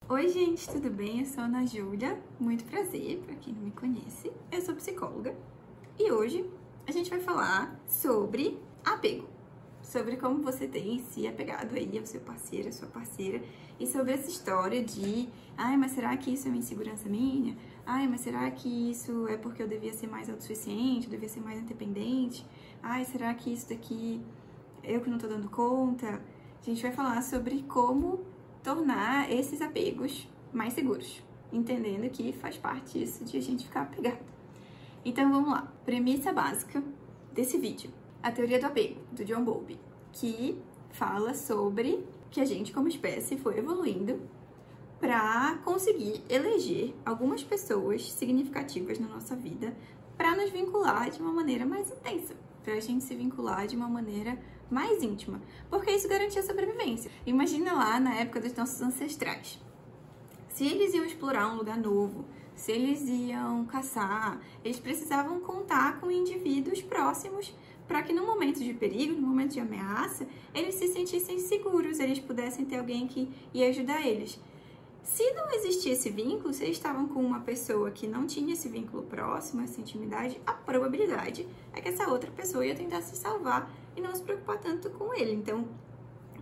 Oi, gente, tudo bem? Eu sou a Ana Júlia, muito prazer, pra quem não me conhece. Eu sou psicóloga e hoje a gente vai falar sobre apego, sobre como você tem se apegado aí ao seu parceiro, à sua parceira, e sobre essa história de ai, mas será que isso é uma insegurança minha? Ai, mas será que isso é porque eu devia ser mais autossuficiente, eu devia ser mais independente? Ai, será que isso daqui eu que não tô dando conta? A gente vai falar sobre como tornar esses apegos mais seguros, entendendo que faz parte isso de a gente ficar apegado. Então vamos lá, premissa básica desse vídeo, a teoria do apego, do John Bowlby, que fala sobre que a gente como espécie foi evoluindo para conseguir eleger algumas pessoas significativas na nossa vida para nos vincular de uma maneira mais intensa, para a gente se vincular de uma maneira mais íntima, porque isso garantia a sobrevivência. Imagina lá na época dos nossos ancestrais. Se eles iam explorar um lugar novo, se eles iam caçar, eles precisavam contar com indivíduos próximos para que no momento de perigo, no momento de ameaça, eles se sentissem seguros, eles pudessem ter alguém que ia ajudar eles. Se não existia esse vínculo, se eles estavam com uma pessoa que não tinha esse vínculo próximo, essa intimidade, a probabilidade é que essa outra pessoa ia tentar se salvar e não se preocupar tanto com ele. Então,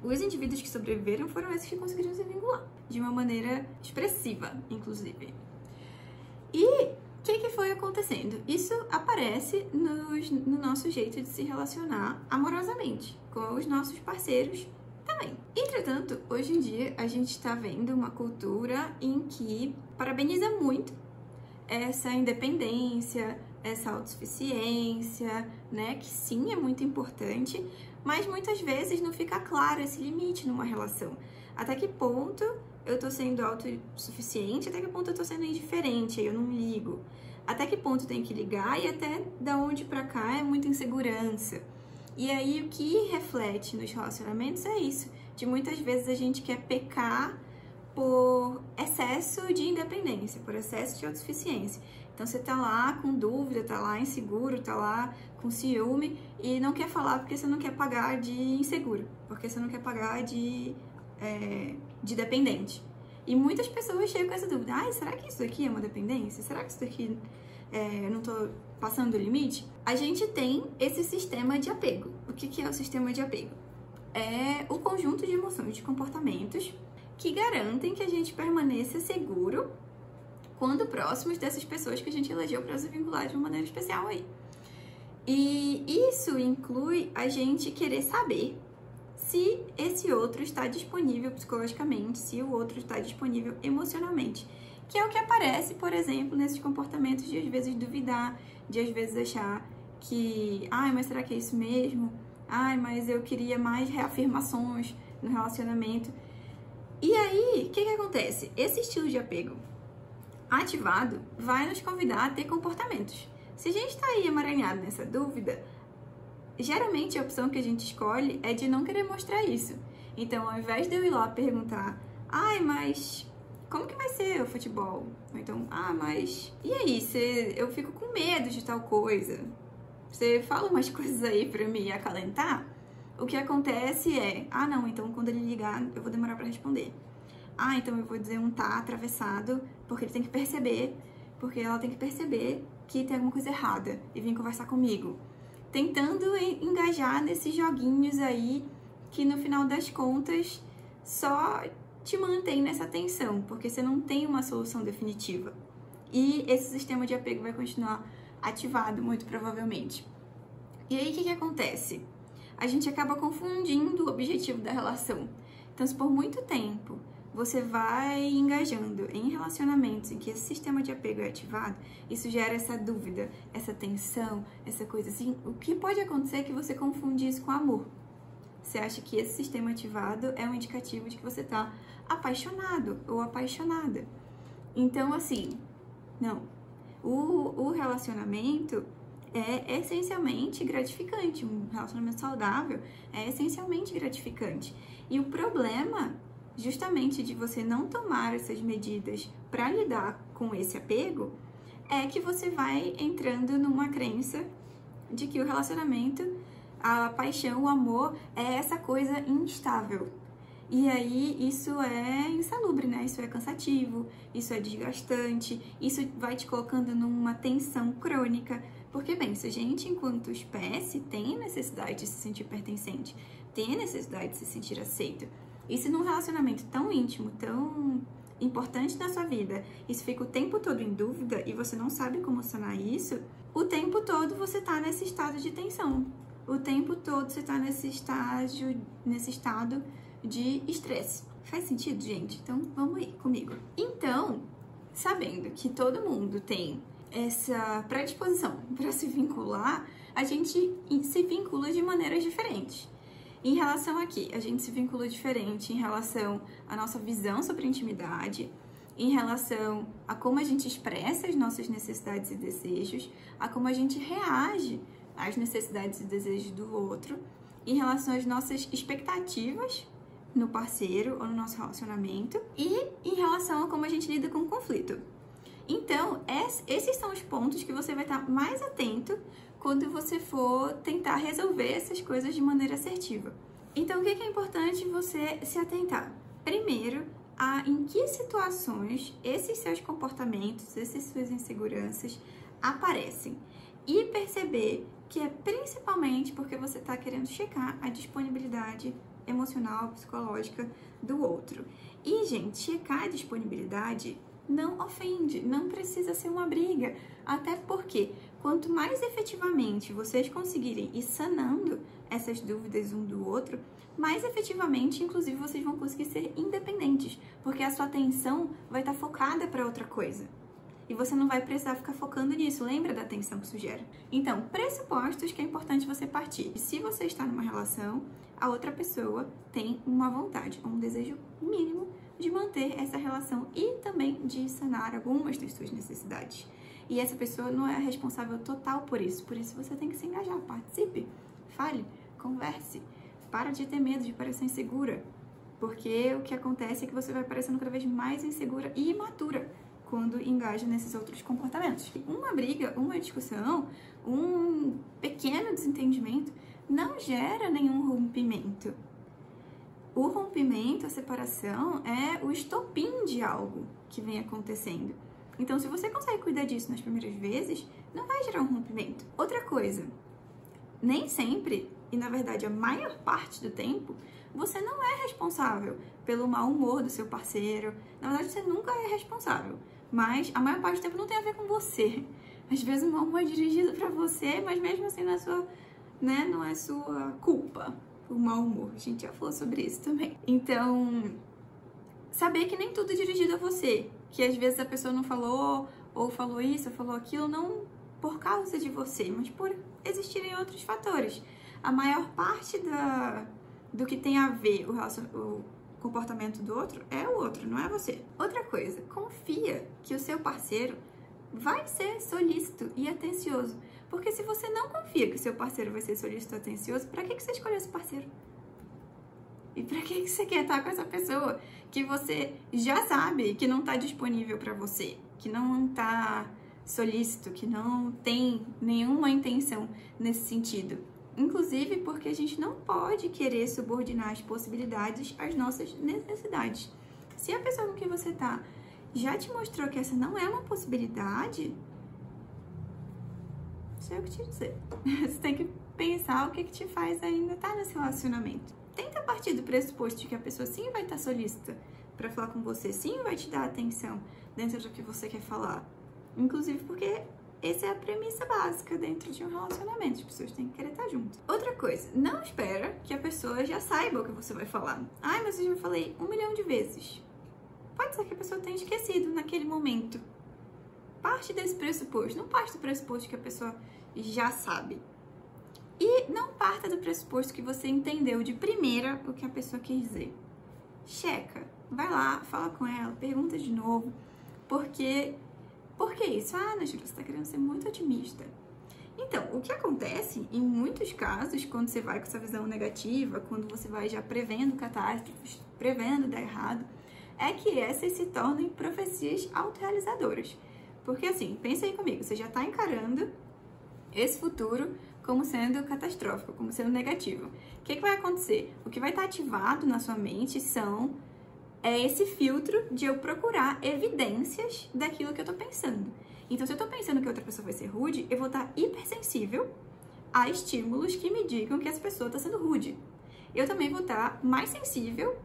os indivíduos que sobreviveram foram esses que conseguiram se vincular, de uma maneira expressiva, inclusive. E o que foi acontecendo? Isso aparece no nosso jeito de se relacionar amorosamente com os nossos parceiros também. Entretanto, hoje em dia a gente está vendo uma cultura em que parabeniza muito essa independência, essa autossuficiência, né? Que sim é muito importante, mas muitas vezes não fica claro esse limite numa relação. Até que ponto eu tô sendo autossuficiente, até que ponto eu tô sendo indiferente, aí eu não ligo. Até que ponto eu tenho que ligar e até da onde pra cá é muita insegurança. E aí o que reflete nos relacionamentos é isso, de muitas vezes a gente quer pecar por excesso de independência, por excesso de autossuficiência. Então você tá lá com dúvida, tá lá inseguro, tá lá com ciúme e não quer falar porque você não quer pagar de inseguro, porque você não quer pagar de dependente. E muitas pessoas chegam com essa dúvida, ai, será que isso aqui é uma dependência? Será que isso aqui eu não tô passando do limite? A gente tem esse sistema de apego. O que é o sistema de apego? É o conjunto de emoções, de comportamentos que garantem que a gente permaneça seguro quando próximos dessas pessoas que a gente elegeu para se vincular de uma maneira especial aí. E isso inclui a gente querer saber se esse outro está disponível psicologicamente, se o outro está disponível emocionalmente, que é o que aparece, por exemplo, nesses comportamentos de às vezes duvidar, de às vezes achar que, ai, mas será que é isso mesmo? Ai, mas eu queria mais reafirmações no relacionamento. E aí, o que acontece? Esse estilo de apego ativado vai nos convidar a ter comportamentos. Se a gente está aí emaranhado nessa dúvida, geralmente a opção que a gente escolhe é de não querer mostrar isso. Então, ao invés de eu ir lá perguntar, ai, mas como que vai ser o futebol? Ou então, mas e aí, eu fico com medo de tal coisa. Você fala umas coisas aí pra me acalentar? O que acontece é, não, então quando ele ligar, eu vou demorar pra responder. Então eu vou dizer um tá atravessado, porque ele tem que perceber, porque ela tem que perceber que tem alguma coisa errada e vir conversar comigo. Tentando engajar nesses joguinhos aí que no final das contas só te mantém nessa tensão, porque você não tem uma solução definitiva. E esse sistema de apego vai continuar ativado, muito provavelmente. E aí, o que acontece? A gente acaba confundindo o objetivo da relação. Então, se por muito tempo você vai engajando em relacionamentos em que esse sistema de apego é ativado, isso gera essa dúvida, essa tensão, essa coisa assim, o que pode acontecer é que você confunde isso com amor. Você acha que esse sistema ativado é um indicativo de que você está apaixonado ou apaixonada. Então, assim, não. O relacionamento é essencialmente gratificante. Um relacionamento saudável é essencialmente gratificante. E o problema, justamente de você não tomar essas medidas para lidar com esse apego, é que você vai entrando numa crença de que o relacionamento, a paixão, o amor é essa coisa instável. E aí isso é insalubre, né? Isso é cansativo, isso é desgastante, isso vai te colocando numa tensão crônica. Porque, bem, se a gente, enquanto espécie, tem a necessidade de se sentir pertencente, tem a necessidade de se sentir aceito, e se num relacionamento tão íntimo, tão importante na sua vida, isso fica o tempo todo em dúvida e você não sabe como sanar isso, o tempo todo você tá nesse estado de tensão. O tempo todo você tá nesse estado de estresse. Faz sentido, gente? Então, vamos aí comigo. Então, sabendo que todo mundo tem essa predisposição para se vincular, a gente se vincula de maneiras diferentes. Em relação aqui, a gente se vincula diferente em relação à nossa visão sobre intimidade, em relação a como a gente expressa as nossas necessidades e desejos, a como a gente reage às necessidades e desejos do outro, em relação às nossas expectativas no parceiro ou no nosso relacionamento e em relação a como a gente lida com o conflito. Então, esses são os pontos que você vai estar mais atento quando você for tentar resolver essas coisas de maneira assertiva. Então, o que é importante você se atentar? Primeiro, em que situações esses seus comportamentos, essas suas inseguranças aparecem. E perceber que é principalmente porque você está querendo checar a disponibilidade emocional, psicológica do outro. E, gente, checar a disponibilidade não ofende, não precisa ser uma briga, até porque quanto mais efetivamente vocês conseguirem ir sanando essas dúvidas um do outro, mais efetivamente, inclusive, vocês vão conseguir ser independentes, porque a sua atenção vai estar focada para outra coisa. E você não vai precisar ficar focando nisso, lembra da atenção que isso gera? Então, pressupostos que é importante você partir. Se você está numa relação, a outra pessoa tem uma vontade, um desejo mínimo de manter essa relação e também de sanar algumas das suas necessidades. E essa pessoa não é responsável total por isso você tem que se engajar, participe, fale, converse, para de ter medo de parecer insegura, porque o que acontece é que você vai parecendo cada vez mais insegura e imatura quando engaja nesses outros comportamentos. Uma briga, uma discussão, um pequeno desentendimento não gera nenhum rompimento. O rompimento, a separação, é o estopim de algo que vem acontecendo. Então, se você consegue cuidar disso nas primeiras vezes, não vai gerar um rompimento. Outra coisa, nem sempre, e na verdade a maior parte do tempo, você não é responsável pelo mau humor do seu parceiro. Na verdade, você nunca é responsável. Mas a maior parte do tempo não tem a ver com você. Às vezes o mau humor é dirigido pra você, mas mesmo assim não é sua culpa. O mau humor, a gente já falou sobre isso também. Então, saber que nem tudo é dirigido a você, que às vezes a pessoa não falou, ou falou isso, ou falou aquilo, não por causa de você, mas por existirem outros fatores. A maior parte do que tem a ver o comportamento do outro é o outro, não é você. Outra coisa, confia que o seu parceiro vai ser solícito e atencioso. Porque se você não confia que o seu parceiro vai ser solícito e atencioso, pra que você escolheu esse parceiro? E pra que você quer estar com essa pessoa que você já sabe que não tá disponível pra você, que não tá solícito, que não tem nenhuma intenção nesse sentido? Inclusive porque a gente não pode querer subordinar as possibilidades às nossas necessidades. Se a pessoa com quem você tá já te mostrou que essa não é uma possibilidade, não sei o que te dizer. Você tem que pensar o que te faz ainda estar nesse relacionamento. Tenta partir do pressuposto de que a pessoa sim vai estar solícita pra falar com você, sim vai te dar atenção dentro do que você quer falar. Inclusive porque essa é a premissa básica dentro de um relacionamento. As pessoas têm que querer estar juntas. Outra coisa, não espera que a pessoa já saiba o que você vai falar. Ai, mas eu já falei 1 milhão de vezes. Pode ser que a pessoa tenha esquecido naquele momento. Parte desse pressuposto. Não parte do pressuposto que a pessoa já sabe. E não parta do pressuposto que você entendeu de primeira o que a pessoa quis dizer. Checa. Vai lá, fala com ela, pergunta de novo. Por que isso? Ah, Ana Júlia, você tá querendo ser muito otimista. Então, o que acontece em muitos casos, quando você vai com essa visão negativa, quando você vai já prevendo catástrofes, prevendo dar errado, é que essas se tornem profecias autorrealizadoras. Porque assim, pensa aí comigo, você já tá encarando esse futuro como sendo catastrófico, como sendo negativo. O que vai acontecer? O que vai estar ativado na sua mente é esse filtro de eu procurar evidências daquilo que eu tô pensando. Então, se eu tô pensando que outra pessoa vai ser rude, eu vou estar hipersensível a estímulos que me digam que essa pessoa está sendo rude. Eu também vou estar mais sensível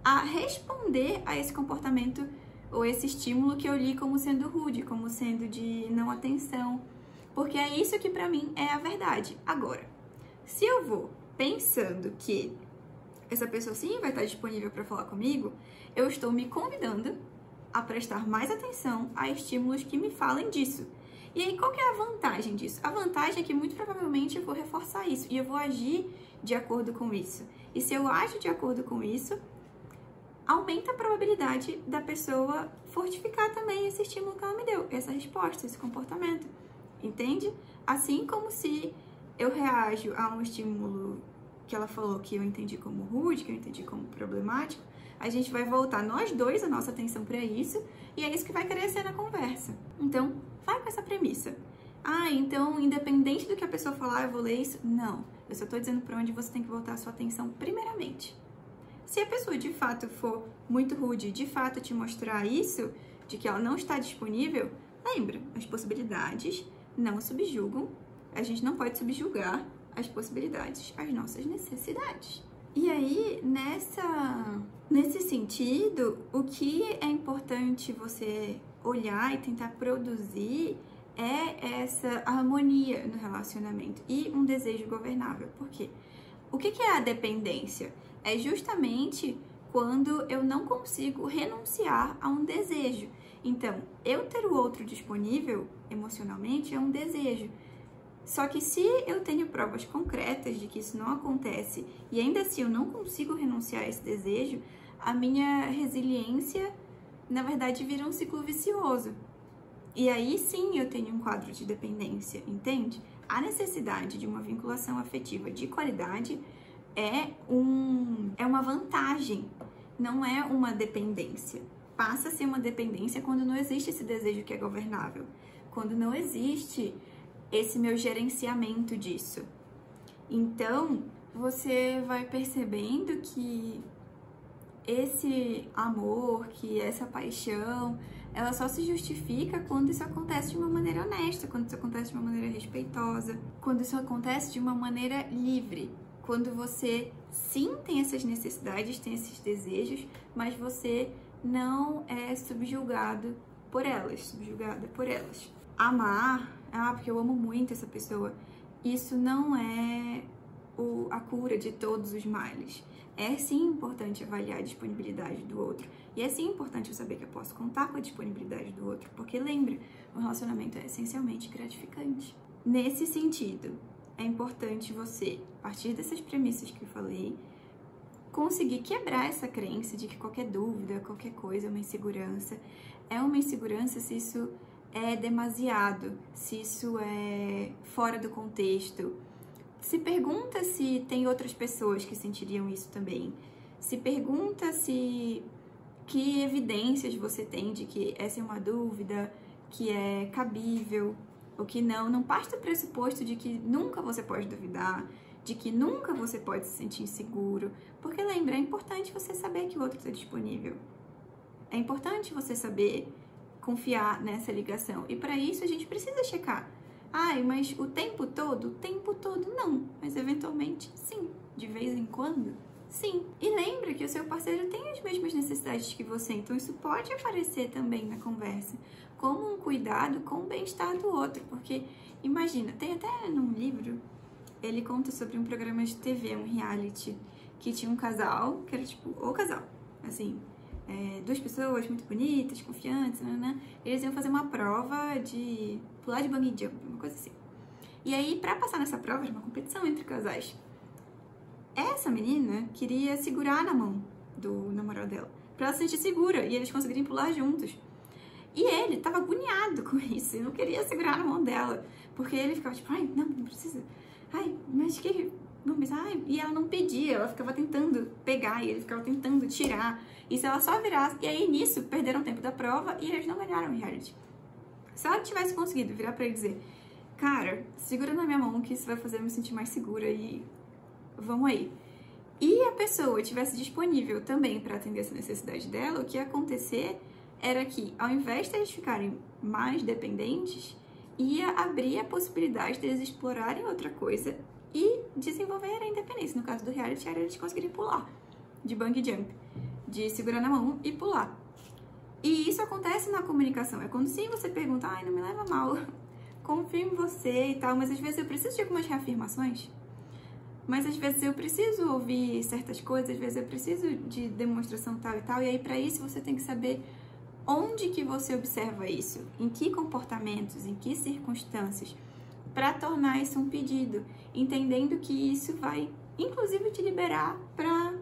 a responder a esse comportamento ou esse estímulo que eu li como sendo rude, como sendo de não atenção, porque é isso que pra mim é a verdade. Agora, se eu vou pensando que essa pessoa sim vai estar disponível para falar comigo, eu estou me convidando a prestar mais atenção a estímulos que me falem disso. E aí, qual que é a vantagem disso? A vantagem é que muito provavelmente eu vou reforçar isso e eu vou agir de acordo com isso. E se eu ajo de acordo com isso, aumenta a probabilidade da pessoa fortificar também esse estímulo que ela me deu, essa resposta, esse comportamento. Entende? Assim como se eu reajo a um estímulo que ela falou que eu entendi como rude, que eu entendi como problemático, a gente vai voltar nós dois a nossa atenção para isso e é isso que vai crescer na conversa. Então, vai com essa premissa. Então, independente do que a pessoa falar, eu vou ler isso? Não. Eu só tô dizendo para onde você tem que voltar a sua atenção primeiramente. Se a pessoa de fato for muito rude, de fato te mostrar isso, de que ela não está disponível, lembra, as possibilidades não subjugam, a gente não pode subjugar as possibilidades, as nossas necessidades. E aí, nesse sentido, o que é importante você olhar e tentar produzir é essa harmonia no relacionamento e um desejo governável. Por quê? O que é a dependência? É justamente quando eu não consigo renunciar a um desejo. Então, eu ter o outro disponível emocionalmente é um desejo. Só que se eu tenho provas concretas de que isso não acontece e ainda assim eu não consigo renunciar a esse desejo, a minha resiliência, na verdade, vira um ciclo vicioso. E aí sim eu tenho um quadro de dependência, entende? A necessidade de uma vinculação afetiva de qualidade é uma vantagem, não é uma dependência. Passa a ser uma dependência quando não existe esse desejo que é governável, quando não existe esse meu gerenciamento disso. Então, você vai percebendo que esse amor, que essa paixão, ela só se justifica quando isso acontece de uma maneira honesta, quando isso acontece de uma maneira respeitosa, quando isso acontece de uma maneira livre, quando você sim tem essas necessidades, tem esses desejos, mas você não é subjugada por elas. Amar, porque eu amo muito essa pessoa, isso não é a cura de todos os males. É sim importante avaliar a disponibilidade do outro. E é sim importante eu saber que eu posso contar com a disponibilidade do outro. Porque lembra, o relacionamento é essencialmente gratificante. Nesse sentido, é importante você, a partir dessas premissas que eu falei, conseguir quebrar essa crença de que qualquer dúvida, qualquer coisa é uma insegurança. É uma insegurança se isso é demasiado, se isso é fora do contexto. Se pergunta se tem outras pessoas que sentiriam isso também. Se pergunta que evidências você tem de que essa é uma dúvida, que é cabível ou que não. Não parte do pressuposto de que nunca você pode duvidar, de que nunca você pode se sentir inseguro. Porque lembra, é importante você saber que o outro está disponível. É importante você saber confiar nessa ligação. E para isso a gente precisa checar. Mas o tempo todo? O tempo todo não. Mas eventualmente sim. De vez em quando, sim. E lembra que o seu parceiro tem as mesmas necessidades que você. Então isso pode aparecer também na conversa. Como um cuidado com o bem-estar do outro. Porque, imagina, tem até num livro, ele conta sobre um programa de TV, um reality, que tinha um casal, que era tipo, o casal, assim, duas pessoas muito bonitas, confiantes, eles iam fazer uma prova de pular de bungee jump, uma coisa assim. E aí, pra passar nessa prova, era uma competição entre casais. Essa menina queria segurar na mão do namorado dela, pra ela se sentir segura e eles conseguirem pular juntos. E ele tava agoniado com isso e não queria segurar na mão dela, porque ele ficava tipo, não precisa. Mas que... E ela não pedia, ela ficava tentando pegar e ele ficava tentando tirar. E se ela só virasse... E aí, nisso, perderam o tempo da prova e eles não ganharam o reality. Se ela tivesse conseguido virar pra ele e dizer, cara, segura na minha mão que isso vai fazer eu me sentir mais segura e vamos aí. E a pessoa tivesse disponível também para atender essa necessidade dela, o que ia acontecer era que, ao invés de eles ficarem mais dependentes, ia abrir a possibilidade deles explorarem outra coisa e desenvolver a independência. No caso do reality, era eles conseguirem pular de bungee jump, de segurar na mão e pular. E isso acontece na comunicação. É quando sim você pergunta, ai, não me leva mal, confio em você e tal, mas às vezes eu preciso de algumas reafirmações. Mas às vezes eu preciso ouvir certas coisas, às vezes eu preciso de demonstração tal e tal, e aí para isso você tem que saber onde que você observa isso, em que comportamentos, em que circunstâncias, para tornar isso um pedido, entendendo que isso vai, inclusive, te liberar para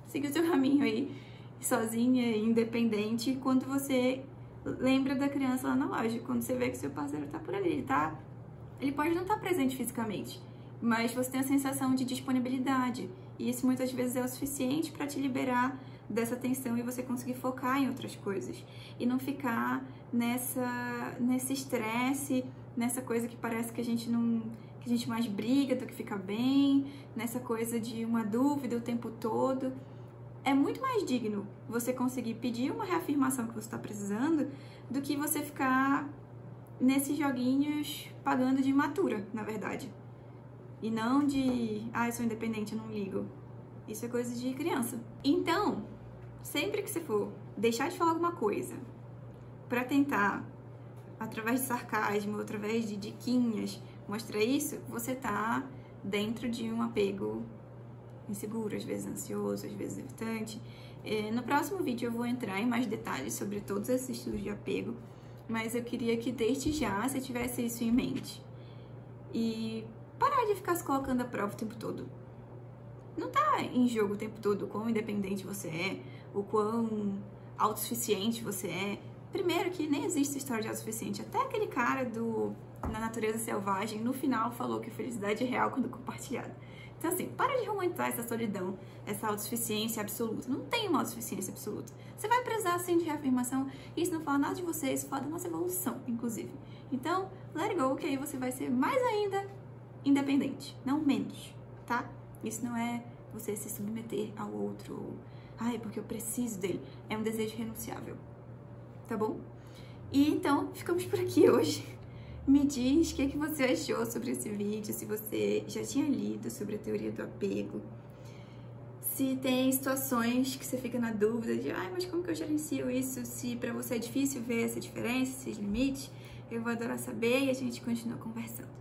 seguir o seu caminho aí, sozinha, independente, quando você lembra da criança lá na loja, quando você vê que seu parceiro tá por ali, ele pode não estar presente fisicamente, mas você tem a sensação de disponibilidade, e isso muitas vezes é o suficiente para te liberar dessa tensão e você conseguir focar em outras coisas e não ficar nesse estresse, nessa coisa que parece que a gente mais briga do que fica bem, nessa coisa de uma dúvida o tempo todo. É muito mais digno você conseguir pedir uma reafirmação que você está precisando do que você ficar nesses joguinhos pagando de imatura, na verdade. E não de, eu sou independente, eu não ligo. Isso é coisa de criança. Então, sempre que você for deixar de falar alguma coisa pra tentar, através de sarcasmo, através de diquinhas, mostrar isso, você tá dentro de um apego inseguro, às vezes ansioso, às vezes evitante. No próximo vídeo eu vou entrar em mais detalhes sobre todos esses estilos de apego, mas eu queria que desde já você tivesse isso em mente. E parar de ficar se colocando à prova o tempo todo. Não tá em jogo o tempo todo o quão independente você é, o quão autossuficiente você é. Primeiro que nem existe história de autossuficiente. Até aquele cara Na Natureza Selvagem, no final, falou que felicidade é real quando compartilhada. Então assim, para de romantizar essa solidão, essa autossuficiência absoluta. Não tem uma autossuficiência absoluta. Você vai precisar, sim, de reafirmação. E isso não fala nada de você, isso fala da nossa evolução, inclusive. Então, let it go, que aí você vai ser mais ainda independente, não menos, tá? Isso não é você se submeter ao outro, ou, porque eu preciso dele. É um desejo renunciável, tá bom? E então, ficamos por aqui hoje. Me diz o que você achou sobre esse vídeo, se você já tinha lido sobre a teoria do apego, se tem situações que você fica na dúvida de, mas como que eu gerencio isso, se pra você é difícil ver essa diferença, esses limites, eu vou adorar saber e a gente continua conversando.